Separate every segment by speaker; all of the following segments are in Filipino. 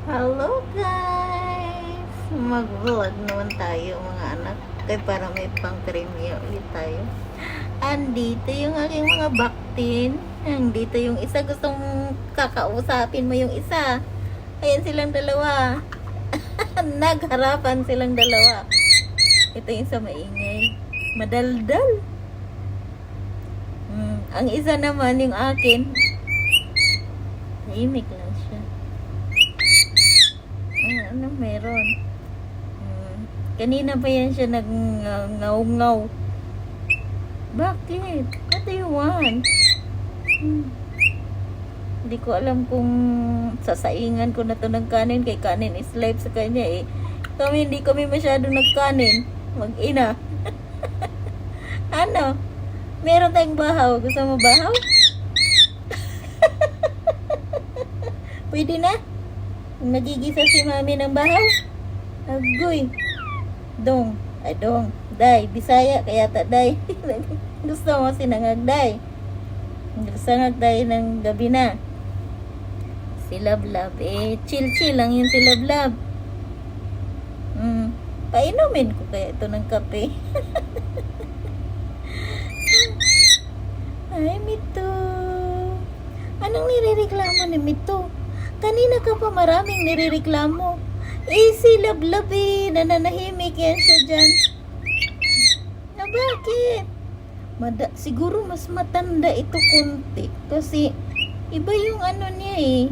Speaker 1: Hello guys! Mag-vlog naman tayo mga anak. Kaya para may pang-premiere ulit tayo. Andito yung aking mga baktin. Andito yung isa, gustong kakausapin mo yung isa. Ayan silang dalawa. Nagharapan silang dalawa. Ito yung sa maingay. Madaldal. Ang isa naman yung akin. Tahimik lang siya. Ano meron? Kanina pa yan siya nag-ngaw-ngaw. Bakit? What do you want? Hindi ko alam kung sasaingan ko na to ng kanin. Kay kanin is life sa kanya eh. Hindi kami masyadong nagkanin. Mag-ina. Ano? Meron tayong bahaw. Gusto mo bahaw? Pwede na? Magigisa si mami ng bahaw? Agoy. Dong. Ay, dong. Day. Bisaya. Kaya ta, day. Gusto mo sinangag, day. Sinangag, day ng gabi na. Si Lablab. Chill-chill lang yun si Lablab. Painumin ko kaya ito ng kape. Ay, Mito. Anong nirereklamo ni Mito? Kanina ka pa maraming nirereklamo. Si Lablab nananahimik yan siya dyan. Na bakit? Siguro mas matanda ito konti. Kasi iba yung ano niya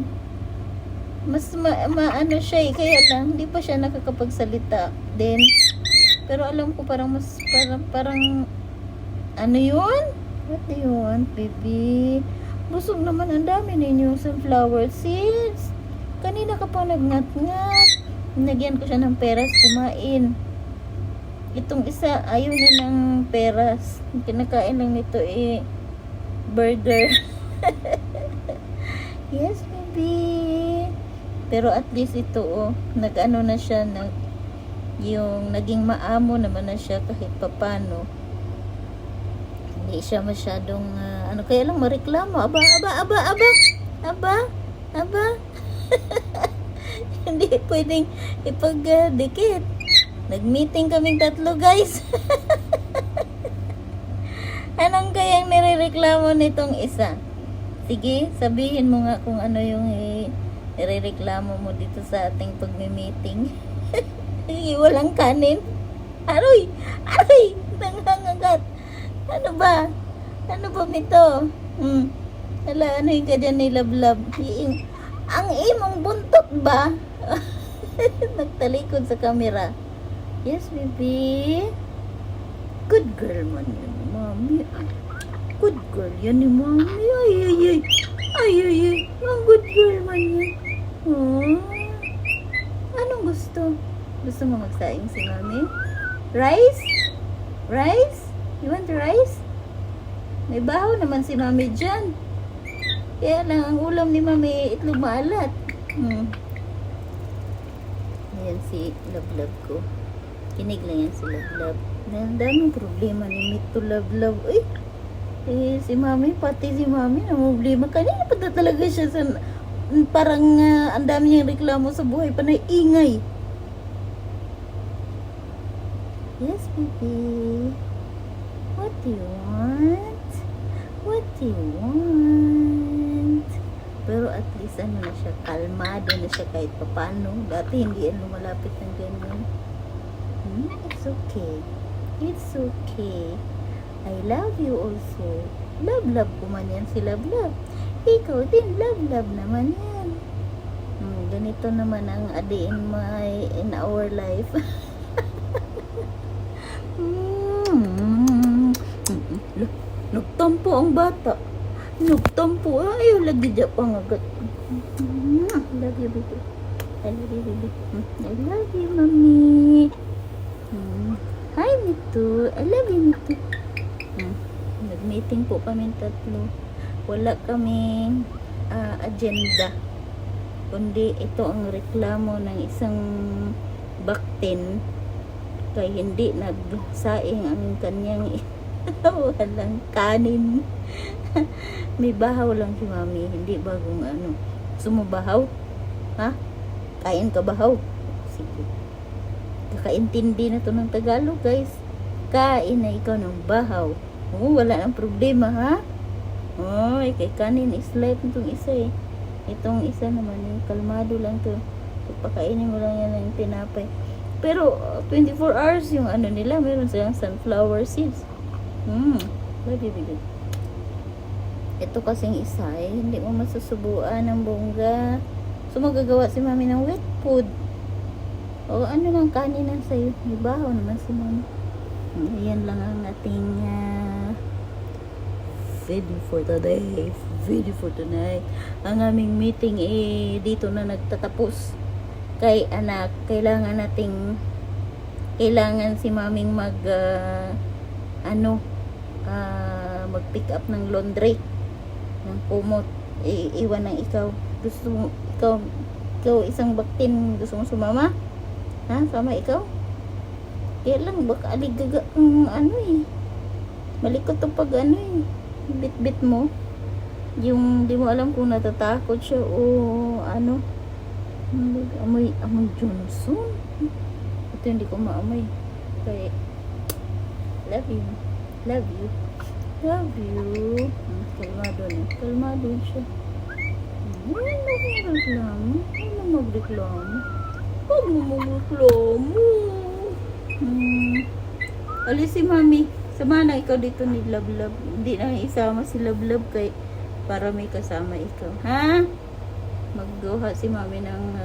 Speaker 1: Mas maano siya kaya lang hindi pa siya nakakapagsalita din. Pero alam ko parang ano yun? What do you want, baby? Busog naman, ang dami ninyong sunflower seeds. Kanina ka pa nagngat-ngat. Nagyan ko siya ng peras, kumain. Itong isa, ayaw niya ng peras. Kinakain lang nito burger. Yes, baby. Pero at least ito, nag-ano na siya, yung naging maamo naman na siya kahit papano. Hindi siya masyadong kaya lang mareklamo. Aba. Hindi pwedeng ipagdikit. Nag-meeting kaming tatlo, guys. Anong kayang nirereklamo nitong isa? Sige, sabihin mo nga kung ano yung nirereklamo mo dito sa ating pagmi-meeting. Walang kanin. Aroy! Nangangagat. Ano ba Mito? Hala, ano yung ka dyan ni Lablab? Ang imong buntot ba? Nagtalikod sa camera. Yes, baby. Good girl man yan, mami. Good girl yan ni mami. Ay. Ang good girl man yan. Anong gusto? Gusto mo magsaing si mami? Rice? You want rice? May bahaw naman si mami dyan. Kaya lang ang ulam ni mami itlog maalat. Ayan si Lablab ko. Kinig lang yan si Lablab. Ang daming problema ni Mito Lablab. Si mami, pati si mami na problema. Kanina pa talaga siya sa parang ang dami niyang reklamo sa buhay. Panay ingay. Yes, baby. What do you want? Pero at least na siya, kalmado na siya kahit papano. Dati hindi yan lumalapit ng ganyan. It's okay. I love you also. Love ko man yan si Lablab. Ikaw din, love naman yan. Ganito naman ang a day in our life. Nagtampo ang bata. Ayaw lagi dyan pangagat. Love you, baby. I love you, mami. Hi, Mito. I love you, Mito. Nag-meeting po kami tatlo. Wala kaming agenda. Kundi ito ang reklamo ng isang baktin. Kaya hindi nagsaing ang kanyang walang kanin. May bahaw lang si mami, hindi bagong ano. Gusto mo bahaw? Ha? Kain ka bahaw? Sige. Kakaintindi na to ng Tagalog, guys. Kain na ikaw ng bahaw. Oh, wala nang problema, ha? Oy, kay kanin is life itong isa eh. Itong isa naman, kalmado lang to. Pakainin mo lang yan ng tinapay. Pero, 24 hours yung ano nila, meron silang sunflower seeds. Love you, baby. Ito kasing isa eh, hindi mo masusubuan ng bongga. So, magagawa si mami ng wet food. O, ano lang kanin lang sa'yo. Ibaho naman si mami. Ayan lang ang ating video for today. Video for tonight. Ang aming meeting dito na nagtatapos. Kay anak, kailangan si maming mag-pick up ng laundry, ng kumot. Iwan ng ikaw. Gusto mo, ikaw isang baktin, gusto mo sumama? Ha? Sama ikaw? Kaya lang, baka aligaga malikot to pag bit-bit mo. Yung di mo alam kung natatakot siya o amoy Johnson. Ito hindi ko maamoy. Kaya, love you. Kalmado siya. Huwag mo magreklamo. Alis si mami. Sama na ikaw dito ni Love. Hindi na isama si Love kay para may kasama ikaw. Ha? Magduha si mami ng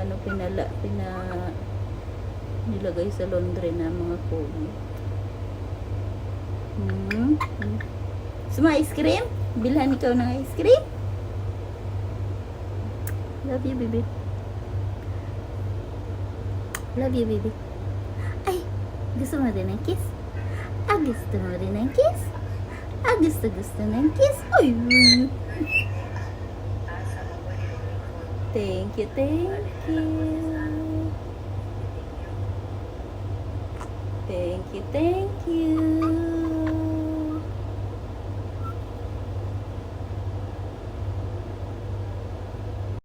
Speaker 1: nilagay sa laundry na mga kumot. Suma ice cream? Bilhan ikaw ng ice cream? Love you, baby. Ay, gusto mo din ng kiss? Gusto mo din ng kiss? Gusto ng kiss? Ay! Thank you. Thank you.